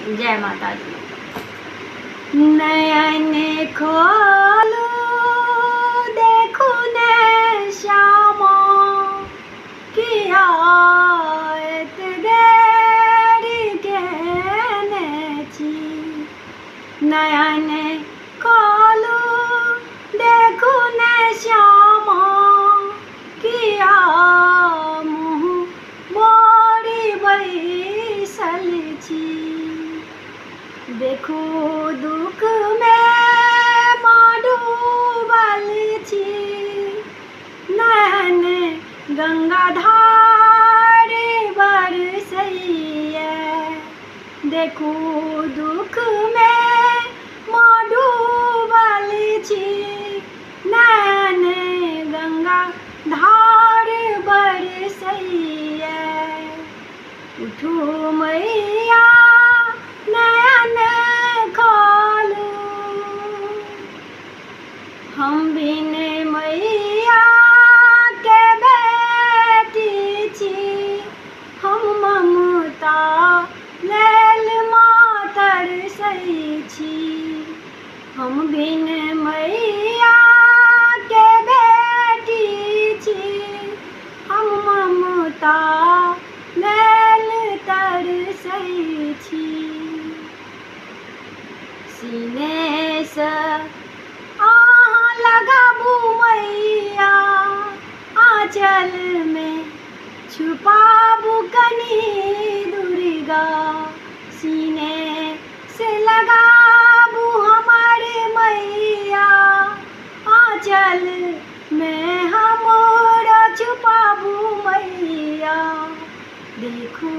जय माता दी। नयन खोलो देखो न श्यामा किया देरी कहने छी। नयन खोलो देखो न श्यामा किया मुँह मोरी बैसल छी। देखो दुख में माँ डूबल छी। नयन गंगा धार बरसैया। देखो दुख में माँ डूबल छी। नयन गंगा धार बरसैया। उठो मैया नयन खोलो। हम बिन मैया के बेटी छी। हम ममता लेल माँ तरसै छी। हम बिन मैया के बेटी छी। हम ममता लेल तरसै छी। सीने से आहाँ लगाबू मैया। आँचल में छुपाबू कनी दुर्गा। सीने से लगाबू हमारे मैया। आँचल में हमरा छुपाबू मैया। देखो